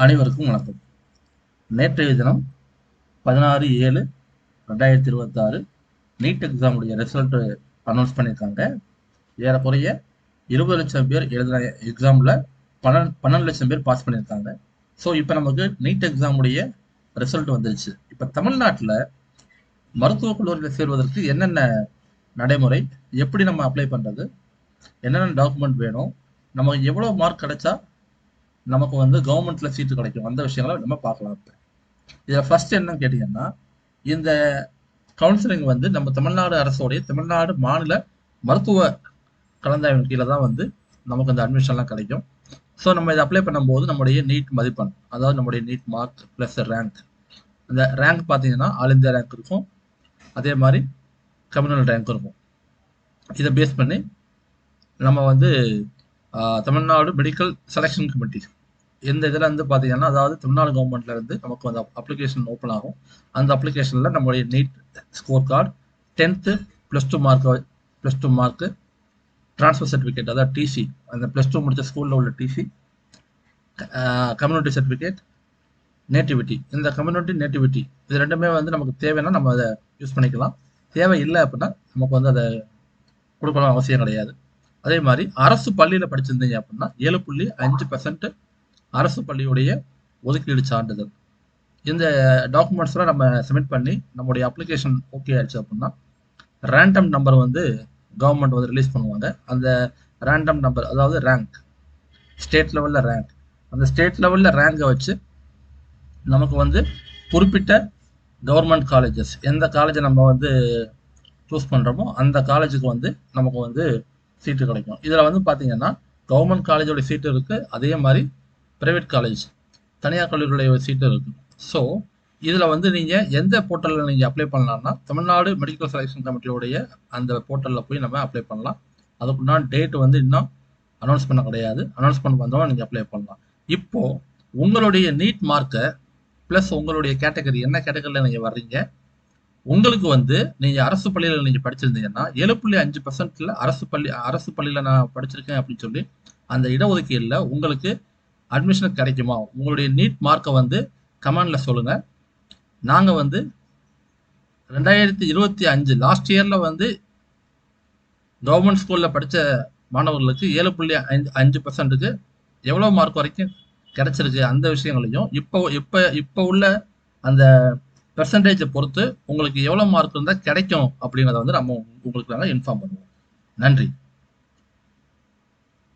அனைவருக்கும் வணக்கம். நேற்றைய தினம் 16/7/2026 நீட் எக்ஸாமுடைய ரிசல்ட் அனௌன்ஸ் பண்ணியிருக்காங்க. ஏறக்குறைய 20 லட்சம் பேர் எழுதின எக்ஸாமில் 12 லட்சம் பேர் பாஸ் பண்ணியிருக்காங்க. ஸோ இப்போ நமக்கு நீட் எக்ஸாமுடைய ரிசல்ட் வந்துருச்சு. இப்போ தமிழ்நாட்டில் மருத்துவக் கல்லூரியில் சேர்வதற்கு என்னென்ன நடைமுறை, எப்படி நம்ம அப்ளை பண்ணுறது, என்னென்ன டாக்குமெண்ட் வேணும், நமக்கு எவ்வளோ மார்க் கிடைச்சா நமக்கு வந்து கவர்மெண்ட்ல சீட்டு கிடைக்கும், அந்த விஷயங்களை நம்ம பார்க்கலாம். இதில் ஃபர்ஸ்ட் என்னன்னு கேட்டிங்கன்னா, இந்த கவுன்சிலிங் வந்து நம்ம தமிழ்நாடு அரசோடைய தமிழ்நாடு மாநில மருத்துவ கலந்தாய்வின் கீழே தான் வந்து நமக்கு அந்த அட்மிஷன்லாம் கிடைக்கும். ஸோ நம்ம இதை அப்ளை பண்ணும்போது நம்முடைய நீட் மதிப்பெண், அதாவது நம்முடைய நீட் மார்க் ப்ளஸ் ரேங்க், அந்த ரேங்க் பார்த்தீங்கன்னா ஆல் இந்தியா ரேங்க் இருக்கும், அதே மாதிரி கம்யூனல் ரேங்க் இருக்கும். இதை பேஸ் பண்ணி நம்ம வந்து தமிழ்நாடு மெடிக்கல் செலெக்ஷன் கமிட்டி இந்த இதில் வந்து பார்த்தீங்கன்னா, அதாவது தமிழ்நாடு கவர்மெண்ட்ல இருந்து நமக்கு வந்து அப்ளிகேஷன் ஓப்பன் ஆகும். அந்த அப்ளிகேஷனில் நம்மளுடைய NEET score card, 10th +2 mark, transfer certificate அதாவது டிசி, அந்த +2 முடிச்ச ஸ்கூலில் உள்ள டிசி, கம்யூனிட்டி சர்டிஃபிகேட், நேட்டிவிட்டி. இந்த கம்யூனிட்டி நேட்டிவிட்டி இது ரெண்டுமே வந்து நமக்கு தேவைன்னா நம்ம அதை யூஸ் பண்ணிக்கலாம். தேவை இல்லை அப்படின்னா நமக்கு வந்து அதை கொடுக்கலாம் அவசியம் கிடையாது. அதே மாதிரி அரசு பள்ளியில் படிச்சிருந்தீங்க அப்படின்னா 7.5% அரசு பள்ளியுடைய ஒதுக்கீடு சான்றிதழ். இந்த டாக்குமெண்ட்ஸ்லாம் நம்ம சப்மிட் பண்ணி நம்முடைய அப்ளிகேஷன் ஓகே ஆயிடுச்சு அப்படின்னா ரேண்டம் நம்பர் வந்து கவர்மெண்ட் வந்து ரிலீஸ் பண்ணுவாங்க. அந்த ரேண்டம் நம்பர் அதாவது ரேங்க், ஸ்டேட் லெவலில் ரேங்க், அந்த ஸ்டேட் லெவலில் ரேங்கை வச்சு நமக்கு வந்து குறிப்பிட்ட கவர்மெண்ட் காலேஜஸ், எந்த காலேஜை நம்ம வந்து சூஸ் பண்ணுறோமோ அந்த காலேஜுக்கு வந்து நமக்கு வந்து சீட்டு கிடைக்கும். இதில் வந்து பார்த்தீங்கன்னா கவர்மெண்ட் காலேஜோட சீட்டு இருக்குது, அதே மாதிரி பிரைவேட் காலேஜ் தனியார் கல்லூரியுடைய சீட்டு இருக்கு. ஸோ இதில் வந்து நீங்கள் எந்த போர்ட்டலில் நீங்கள் அப்ளை பண்ணலாம்னா தமிழ்நாடு மெடிக்கல் செலெக்ஷன் கமிட்டியோடைய அந்த போர்ட்டலில் போய் நம்ம அப்ளை பண்ணலாம். அதுக்குண்டான டேட் வந்து இன்னும் அனௌன்ஸ் பண்ண கிடையாது. அனௌன்ஸ்மெண்ட் வந்தோம் நீங்கள் அப்ளை பண்ணலாம். இப்போ உங்களுடைய நீட் மார்க்கை ப்ளஸ் உங்களுடைய கேட்டகரி, என்ன கேட்டகரியில் நீங்கள் வர்றீங்க, உங்களுக்கு வந்து நீங்கள் அரசு பள்ளியில் நீங்கள் படிச்சிருந்தீங்கன்னா 7.5%ல் அரசு பள்ளியில் நான் படிச்சிருக்கேன் அப்படின்னு சொல்லி அந்த இடஒதுக்கீடில் உங்களுக்கு அட்மிஷன் கிடைக்குமா, உங்களுடைய நீட் மார்க்கை வந்து கமெண்ட்ல சொல்லுங்க. நாங்க வந்து 2025 லாஸ்ட் இயர்ல வந்து கவர்மெண்ட் ஸ்கூல்ல படிச்ச மாணவர்களுக்கு 7.5%க்கு எவ்வளவு மார்க் வரைக்கும் கிடைச்சிருக்கு அந்த விஷயங்களையும் இப்போ உள்ள அந்த பெர்சன்டேஜை பொறுத்து உங்களுக்கு எவ்வளவு மார்க் இருந்தால் கிடைக்கும் அப்படிங்கிறத வந்து நம்ம உங்களுக்கு நாங்கள் இன்ஃபார்ம் பண்ணுவோம். நன்றி.